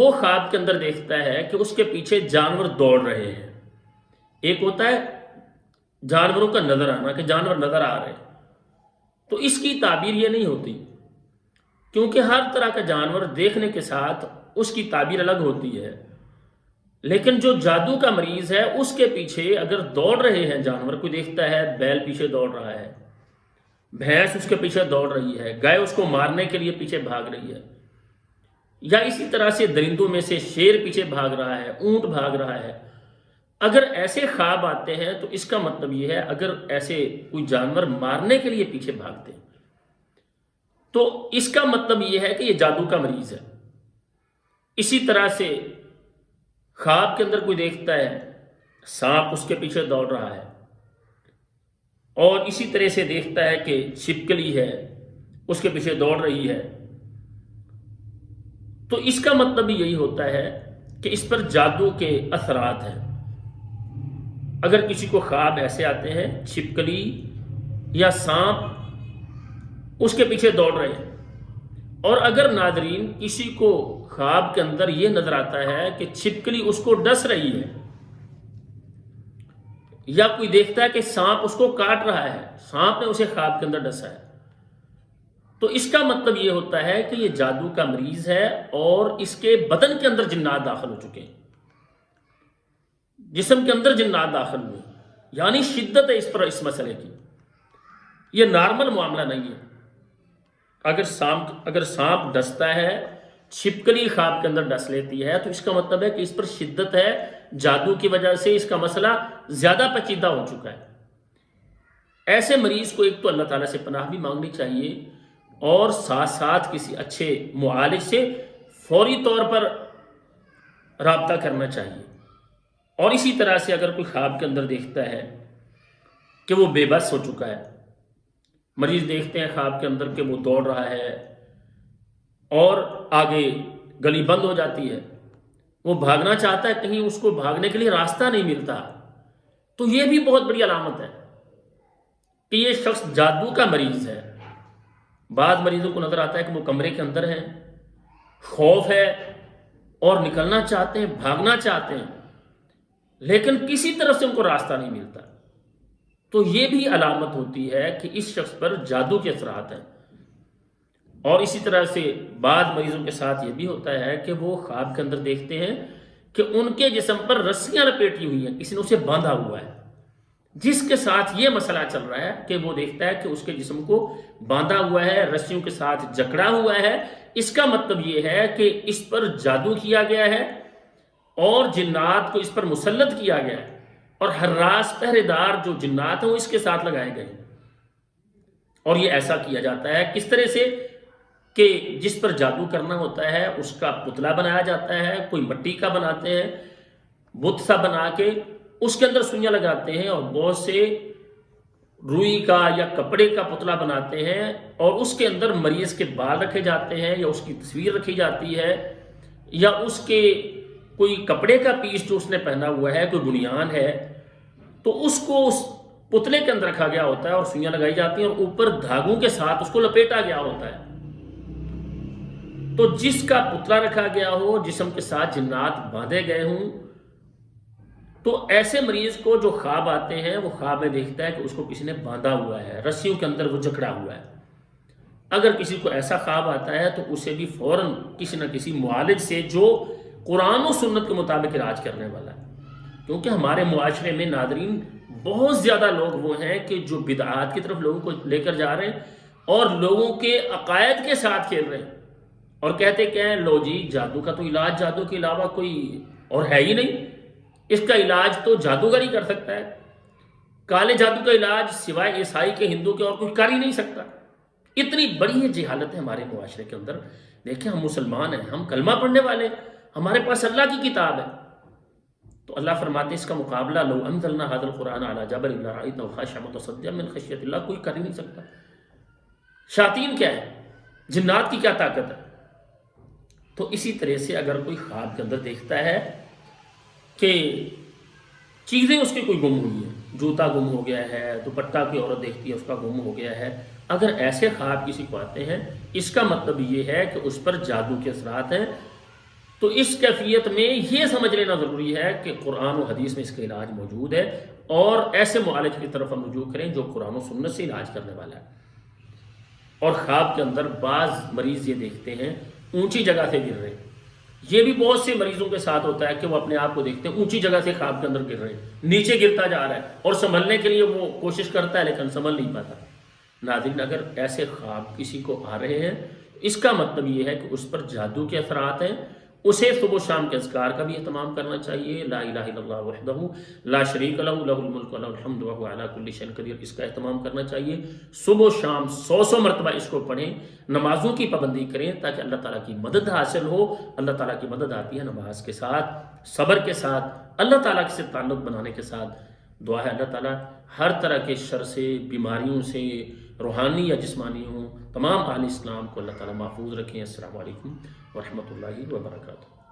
وہ خواب کے اندر دیکھتا ہے کہ اس کے پیچھے جانور دوڑ رہے ہیں. ایک ہوتا ہے جانوروں کا نظر آنا کہ جانور نظر آ رہے ہیں، تو اس کی تعبیر یہ نہیں ہوتی، کیونکہ ہر طرح کا جانور دیکھنے کے ساتھ اس کی تعبیر الگ ہوتی ہے. لیکن جو جادو کا مریض ہے اس کے پیچھے اگر دوڑ رہے ہیں جانور، کوئی دیکھتا ہے بیل پیچھے دوڑ رہا ہے، بھینس اس کے پیچھے دوڑ رہی ہے، گائے اس کو مارنے کے لیے پیچھے بھاگ رہی ہے، یا اسی طرح سے درندوں میں سے شیر پیچھے بھاگ رہا ہے، اونٹ بھاگ رہا ہے، اگر ایسے خواب آتے ہیں تو اس کا مطلب یہ ہے اگر ایسے کوئی جانور مارنے کے لیے پیچھے بھاگتے ہیں تو اس کا مطلب یہ ہے کہ یہ جادو کا مریض ہے. اسی طرح سے خواب کے اندر کوئی دیکھتا ہے سانپ اس کے پیچھے دوڑ رہا ہے، اور اسی طرح سے دیکھتا ہے کہ چھپکلی ہے اس کے پیچھے دوڑ رہی ہے، تو اس کا مطلب بھی یہی ہوتا ہے کہ اس پر جادو کے اثرات ہیں. اگر کسی کو خواب ایسے آتے ہیں چھپکلی یا سانپ اس کے پیچھے دوڑ رہے ہیں، اور اگر ناظرین کسی کو خواب کے اندر یہ نظر آتا ہے کہ چھپکلی اس کو ڈس رہی ہے، یا کوئی دیکھتا ہے کہ سانپ اس کو کاٹ رہا ہے، سانپ نے اسے خواب کے اندر ڈسا ہے، تو اس کا مطلب یہ ہوتا ہے کہ یہ جادو کا مریض ہے اور اس کے بدن کے اندر جنات داخل ہو چکے ہیں، جسم کے اندر جنات داخل ہوئے، یعنی شدت ہے اس مسئلے کی. یہ نارمل معاملہ نہیں ہے. اگر سانپ ڈستا ہے، چھپکلی خواب کے اندر ڈس لیتی ہے، تو اس کا مطلب ہے کہ اس پر شدت ہے، جادو کی وجہ سے اس کا مسئلہ زیادہ پیچیدہ ہو چکا ہے. ایسے مریض کو ایک تو اللہ تعالیٰ سے پناہ بھی مانگنی چاہیے، اور ساتھ ساتھ کسی اچھے معالج سے فوری طور پر رابطہ کرنا چاہیے. اور اسی طرح سے اگر کوئی خواب کے اندر دیکھتا ہے کہ وہ بے بس ہو چکا ہے، مریض دیکھتے ہیں خواب کے اندر کہ وہ دوڑ رہا ہے اور آگے گلی بند ہو جاتی ہے، وہ بھاگنا چاہتا ہے، کہیں اس کو بھاگنے کے لیے راستہ نہیں ملتا، تو یہ بھی بہت بڑی علامت ہے کہ یہ شخص جادو کا مریض ہے. بعض مریضوں کو نظر آتا ہے کہ وہ کمرے کے اندر ہیں، خوف ہے اور نکلنا چاہتے ہیں، بھاگنا چاہتے ہیں، لیکن کسی طرف سے ان کو راستہ نہیں ملتا، تو یہ بھی علامت ہوتی ہے کہ اس شخص پر جادو کے اثرات ہیں. اور اسی طرح سے بعض مریضوں کے ساتھ یہ بھی ہوتا ہے کہ وہ خواب کے اندر دیکھتے ہیں کہ ان کے جسم پر رسیاں لپیٹی ہوئی ہیں، کسی نے اسے باندھا ہوا ہے. جس کے ساتھ یہ مسئلہ چل رہا ہے کہ وہ دیکھتا ہے کہ اس کے جسم کو باندھا ہوا ہے، رسیوں کے ساتھ جکڑا ہوا ہے، اس کا مطلب یہ ہے کہ اس پر جادو کیا گیا ہے اور جنات کو اس پر مسلط کیا گیا ہے، اور حراس پہرے دار جو جنات ہیں وہ اس کے ساتھ لگائے گئے. اور یہ ایسا کیا جاتا ہے کس طرح سے کہ جس پر جادو کرنا ہوتا ہے اس کا پتلا بنایا جاتا ہے، کوئی مٹی کا بناتے ہیں، بت سا بنا کے اس کے اندر سوئیاں لگاتے ہیں، اور بہت سے روئی کا یا کپڑے کا پتلا بناتے ہیں، اور اس کے اندر مریض کے بال رکھے جاتے ہیں، یا اس کی تصویر رکھی جاتی ہے، یا اس کے کوئی کپڑے کا پیس جو اس نے پہنا ہوا ہے، کوئی بنیان ہے، تو اس کو اس پتلے کے اندر رکھا گیا ہوتا ہے اور سوئیاں لگائی جاتی ہیں، اور اوپر دھاگوں کے ساتھ اس کو لپیٹا گیا ہوتا ہے. تو جس کا پتلا رکھا گیا ہو، جسم کے ساتھ جنات باندھے گئے ہوں، تو ایسے مریض کو جو خواب آتے ہیں وہ خواب میں دیکھتا ہے کہ اس کو کسی نے باندھا ہوا ہے، رسیوں کے اندر وہ جکڑا ہوا ہے. اگر کسی کو ایسا خواب آتا ہے تو اسے بھی فوراً کسی نہ کسی معالج سے جو قرآن و سنت کے مطابق علاج کرنے والا ہے، کیونکہ ہمارے معاشرے میں ناظرین بہت زیادہ لوگ وہ ہیں کہ جو بدعات کی طرف لوگوں کو لے کر جا رہے ہیں اور لوگوں کے عقائد کے ساتھ کھیل رہے ہیں، اور کہتے کہ لو جی جادو کا تو علاج جادو کے علاوہ کوئی اور ہے ہی نہیں، اس کا علاج تو جادوگر ہی کر سکتا ہے، کالے جادو کا علاج سوائے عیسائی کے ہندو کے اور کوئی کر ہی نہیں سکتا. اتنی بڑی جہالت ہے ہمارے معاشرے کے اندر. دیکھیں ہم مسلمان ہیں، ہم کلمہ پڑھنے والے ہیں، ہمارے پاس اللہ کی کتاب ہے، تو اللہ فرماتے ہیں اس کا مقابلہ لو انزلنا هذا القرآن على جبل لرأيته خاشعا متصدعا من خشیۃ اللہ، کوئی کر ہی نہیں سکتا. شیاطین کیا ہے، جنات کی کیا طاقت ہے. تو اسی طرح سے اگر کوئی خواب کے اندر دیکھتا ہے کہ چیزیں اس کی کوئی گم ہوئی ہیں، جوتا گم ہو گیا ہے، دوپٹہ کوئی عورت دیکھتی ہے اس کا گم ہو گیا ہے، اگر ایسے خواب کسی کو آتے ہیں، اس کا مطلب یہ ہے کہ اس پر جادو کے اثرات ہیں. تو اس کیفیت میں یہ سمجھ لینا ضروری ہے کہ قرآن و حدیث میں اس کا علاج موجود ہے، اور ایسے معالج کی طرف ہم رجوع کریں جو قرآن و سنت سے علاج کرنے والا ہے۔ اور خواب کے اندر بعض مریض یہ دیکھتے ہیں اونچی جگہ سے گر رہے ہیں، یہ بھی بہت سے مریضوں کے ساتھ ہوتا ہے کہ وہ اپنے آپ کو دیکھتے ہیں اونچی جگہ سے خواب کے اندر گر رہے ہیں، نیچے گرتا جا رہا ہے، اور سنبھلنے کے لیے وہ کوشش کرتا ہے لیکن سنبھل نہیں پاتا۔ ناظرین، اگر ایسے خواب کسی کو آ رہے ہیں، اس کا مطلب یہ ہے کہ اس پر جادو کے اثرات ہیں، اسے صبح و شام کے اذکار کا بھی اہتمام کرنا چاہیے، لا الہ الا اللہ وحدہ لا شریک لہ لہ الملک ولہ الحمد وہو علی کل شیء قدیر، اس کا اہتمام کرنا چاہیے۔ صبح و شام 100 مرتبہ اس کو پڑھیں، نمازوں کی پابندی کریں تاکہ اللہ تعالیٰ کی مدد حاصل ہو۔ اللہ تعالیٰ کی مدد آتی ہے نماز کے ساتھ، صبر کے ساتھ، اللہ تعالیٰ سے تعلق بنانے کے ساتھ۔ دعا ہے اللہ تعالیٰ ہر طرح کے شر سے، بیماریوں سے، روحانی یا جسمانی ہوں، تمام اہل اسلام کو اللہ تعالیٰ محفوظ رکھیں۔ السلام علیکم ورحمۃ اللہ وبرکاتہ۔